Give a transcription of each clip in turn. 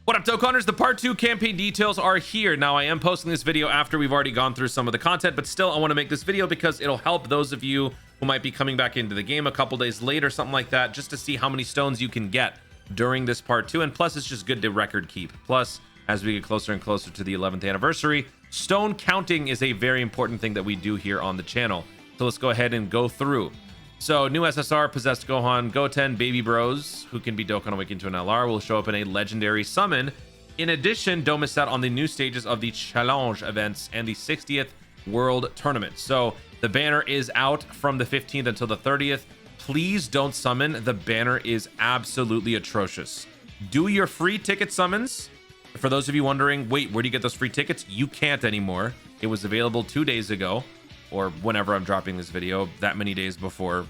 What up, Dokkanners? The part 2 campaign details are here. Now, I am posting this video after we've already gone through some of the content, but still, I want to make this video because it'll help those of you who might be coming back into the game a couple days later, something like that, just to see how many stones you can get during this part 2. And plus, it's just good to record keep. Plus, as we get closer and closer to the 11th anniversary, stone counting is a very important thing that we do here on the channel. So let's go ahead and go through. So, new SSR, Possessed Gohan, Goten, Baby Bros, who can be Dokkan Awakened to an LR, will show up in a legendary summon. In addition, don't miss out on the new stages of the challenge events and the 60th World Tournament. So, the banner is out from the 15th until the 30th. Please don't summon. The banner is absolutely atrocious. Do your free ticket summons. For those of you wondering, wait, where do you get those free tickets? You can't anymore. It was available 2 days ago, or whenever I'm dropping this video, that many days before,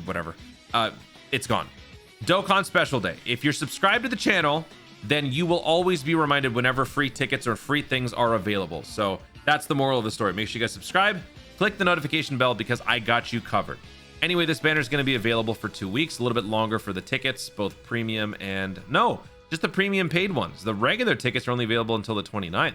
whatever. It's gone. Dokkan Special Day. If you're subscribed to the channel, then you will always be reminded whenever free tickets or free things are available. So that's the moral of the story. Make sure you guys subscribe, click the notification bell because I got you covered. Anyway, this banner is going to be available for 2 weeks, a little bit longer for the tickets, both premium and just the premium paid ones. The regular tickets are only available until the 29th.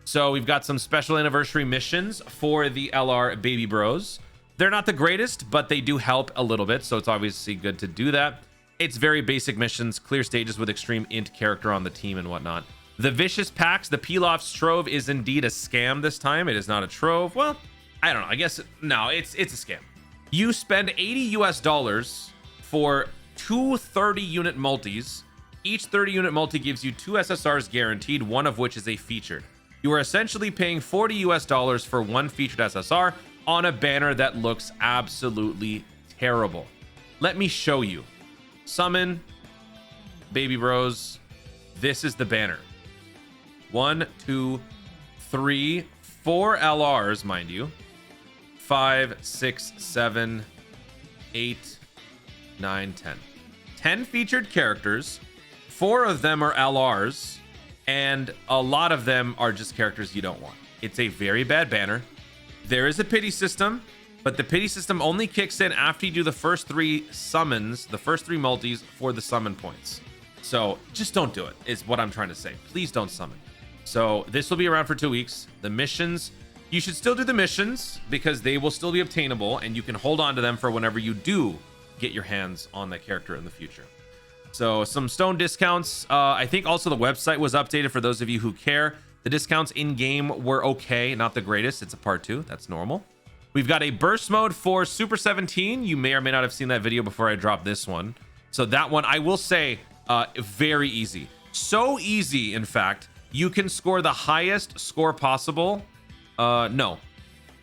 So we've got some special anniversary missions for the LR Baby Bros. They're not the greatest, but they do help a little bit, so it's obviously good to do that. It's very basic missions, clear stages with extreme int character on the team and whatnot. The Vicious Packs, the Pilaf's Trove is indeed a scam this time. It is not a trove. Well, I don't know. I guess, no, it's a scam. You spend $80 US for two 30-unit multis. Each 30-unit multi gives you 2 SSRs guaranteed, one of which is a featured. You are essentially paying $40 US for one featured SSR on a banner that looks absolutely terrible. Let me show you. Summon, Baby Bros. This is the banner. 1, 2, 3, 4 LRs, mind you. 5, 6, 7, 8, 9, 10. 10 featured characters. 4 of them are LRs. And a lot of them are just characters you don't want. It's a very bad banner. There is a pity system, but the pity system only kicks in after you do the first 3 summons, the first 3 multis for the summon points. So just don't do it, is what I'm trying to say. Please don't summon. So this will be around for 2 weeks. The missions, you should still do the missions because they will still be obtainable and you can hold on to them for whenever you do get your hands on that character in the future. So some stone discounts. I think also the website was updated for those of you who care. The discounts in game were okay, not the greatest. It's a part 2. That's normal. We've got a burst mode for Super 17. You may or may not have seen that video before I dropped this one. So that one, I will say, very easy. So easy, in fact, you can score the highest score possible. No,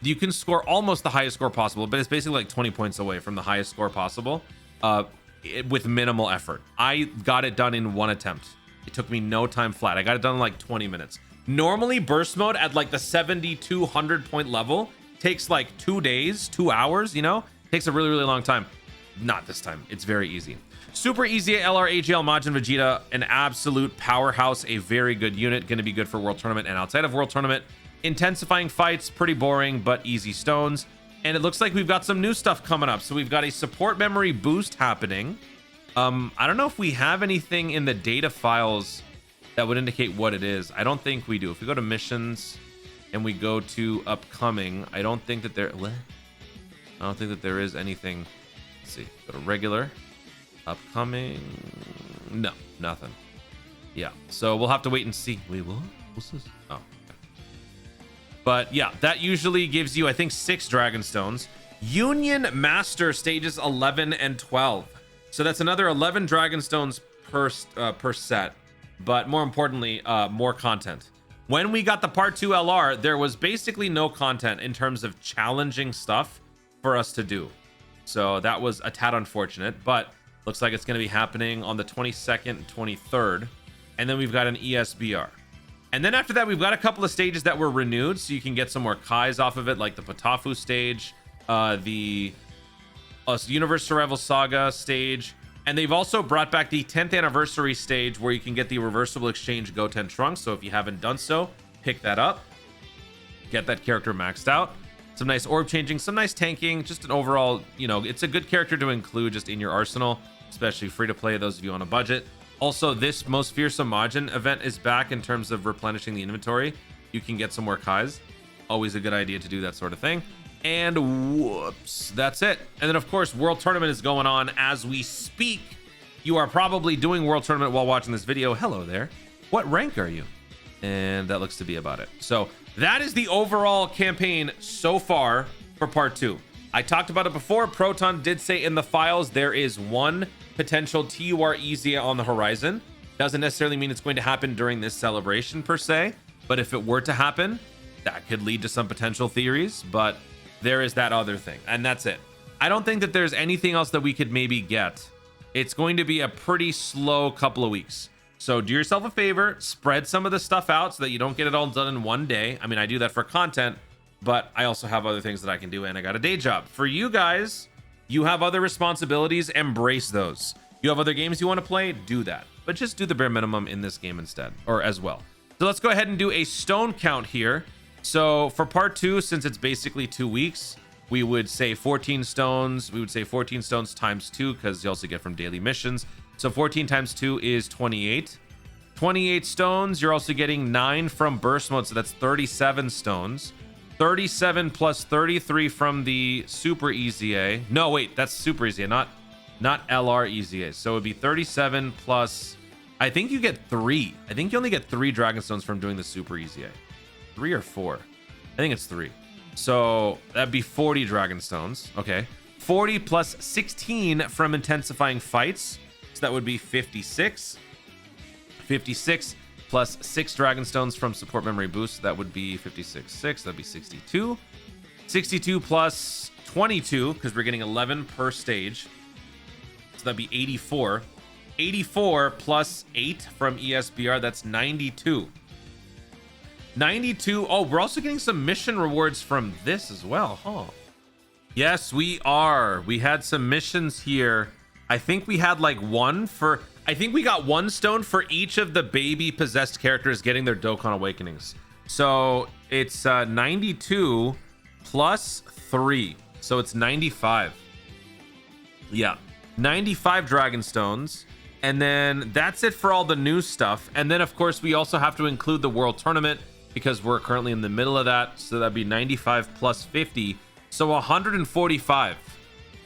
you can score almost the highest score possible, but it's basically like 20 points away from the highest score possible. With minimal effort. I got it done in 1 attempt. It took me no time flat. I got it done in like 20 minutes. Normally, burst mode at like the 7,200 point level takes like 2 days, 2 hours, you know? Takes a really, really long time. Not this time. It's very easy. Super easy LR AGL Majin Vegeta, an absolute powerhouse, a very good unit, going to be good for World Tournament and outside of World Tournament. Intensifying fights, pretty boring, but easy stones. And it looks like we've got some new stuff coming up. So we've got a support memory boost happening. I don't know if we have anything in the data files that would indicate what it is. I don't think we do. If we go to missions and we go to upcoming, I don't think that there... What? I don't think that there is anything. Let's see. Go to regular. Upcoming. No, nothing. Yeah. So we'll have to wait and see. Wait, what? What's this? Oh. But yeah, that usually gives you, I think, 6 Dragon Stones. Union Master stages 11 and 12. So that's another 11 Dragon Stones per set. But more importantly, more content. When we got the Part 2 LR, there was basically no content in terms of challenging stuff for us to do. So that was a tad unfortunate, but looks like it's going to be happening on the 22nd and 23rd. And then we've got an ESBR. And then after that, we've got a couple of stages that were renewed, so you can get some more Kais off of it, like the Potafu stage, the Universe Survival Saga stage, and they've also brought back the 10th anniversary stage where you can get the Reversible Exchange Goten Trunks. So if you haven't done so, pick that up, get that character maxed out. Some nice orb changing, some nice tanking, just an overall, you know, it's a good character to include just in your arsenal, especially free to play, those of you on a budget. Also, this Most Fearsome Majin event is back in terms of replenishing the inventory. You can get some more Kais. Always a good idea to do that sort of thing. And whoops, that's it. And then, of course, World Tournament is going on as we speak. You are probably doing World Tournament while watching this video. Hello there. What rank are you? And that looks to be about it. So that is the overall campaign so far for part 2. I talked about it before. Proton did say in the files there is one potential TUR Easier on the horizon. Doesn't necessarily mean it's going to happen during this celebration per se, but if it were to happen, that could lead to some potential theories. But there is that other thing, and that's it. I don't think that there's anything else that we could maybe get. It's going to be a pretty slow couple of weeks. So do yourself a favor, spread some of the stuff out so that you don't get it all done in one day. I mean, I do that for content, but I also have other things that I can do, and I got a day job. For you guys, you have other responsibilities, embrace those. You have other games you want to play, do that. But just do the bare minimum in this game instead, or as well. So let's go ahead and do a stone count here. So for part 2, since it's basically 2 weeks, we would say 14 stones. We would say 14 stones times 2, because you also get from daily missions. So 14 times 2 is 28. 28 stones. You're also getting 9 from burst mode, so that's 37 stones. 37 plus 33 from the super easy A. No, wait, that's super easy A, not LR easy A. So it would be 37 plus, I think you get 3. I think you only get 3 dragon stones from doing the super easy A. 3 or 4? I think it's 3. So that'd be 40 dragon stones. Okay. 40 plus 16 from intensifying fights. So that would be 56. 56 plus 6 dragon stones from support memory boost. That would be 56. 6. That'd be 62. 62 plus 22, because we're getting 11 per stage. So that'd be 84. 84 plus 8 from ESBR. That's 92. 92. Oh, we're also getting some mission rewards from this as well, huh? Yes, we are. We had some missions here. I think we had like one for, I think we got 1 stone for each of the baby possessed characters getting their Dokkan Awakenings. So it's 92 plus 3. So it's 95. Yeah, 95 dragon stones. And then that's it for all the new stuff. And then, of course, we also have to include the World Tournament, because we're currently in the middle of that. So that'd be 95 plus 50. So 145.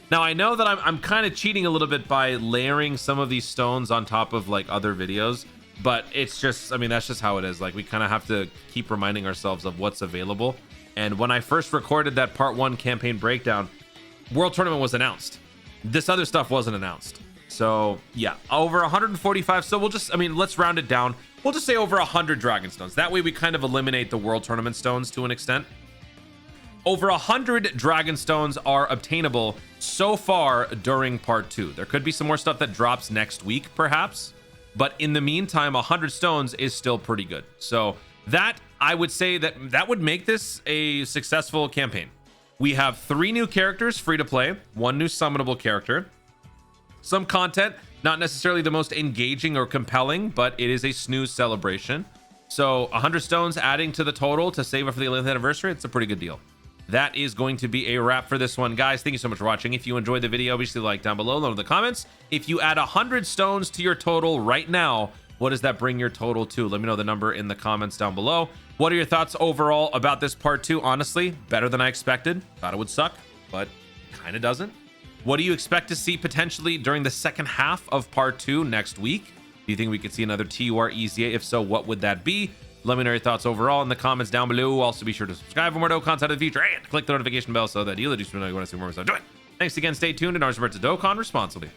Now, I know that I'm kind of cheating a little bit by layering some of these stones on top of like other videos, but it's just, I mean, that's just how it is. Like, we kind of have to keep reminding ourselves of what's available. And when I first recorded that part 1 campaign breakdown, World Tournament was announced. This other stuff wasn't announced. So yeah, over 145. So we'll just, I mean, let's round it down. We'll just say over 100 dragon stones. That way we kind of eliminate the World Tournament stones to an extent. Over 100 dragon stones are obtainable so far during part 2. There could be some more stuff that drops next week, perhaps. But in the meantime, 100 stones is still pretty good. So that, I would say that would make this a successful campaign. We have 3 new characters free to play, 1 new summonable character, some content, not necessarily the most engaging or compelling, but it is a snooze celebration. So 100 stones adding to the total to save it for the 11th anniversary. It's a pretty good deal. That is going to be a wrap for this one, guys. Thank you so much for watching. If you enjoyed the video, obviously like down below, load in the comments. If you add 100 stones to your total right now, what does that bring your total to? Let me know the number in the comments down below. What are your thoughts overall about this part 2? Honestly, better than I expected. Thought it would suck, but kind of doesn't. What do you expect to see potentially during the second half of part 2 next week? Do you think we could see another TUR EZA? If so, what would that be? Let me know your thoughts overall in the comments down below. Also, be sure to subscribe for more Dokkan content in the future and click the notification bell so that you'll know when I see more of us doing. Thanks again. Stay tuned and remember to Dokkan responsibly.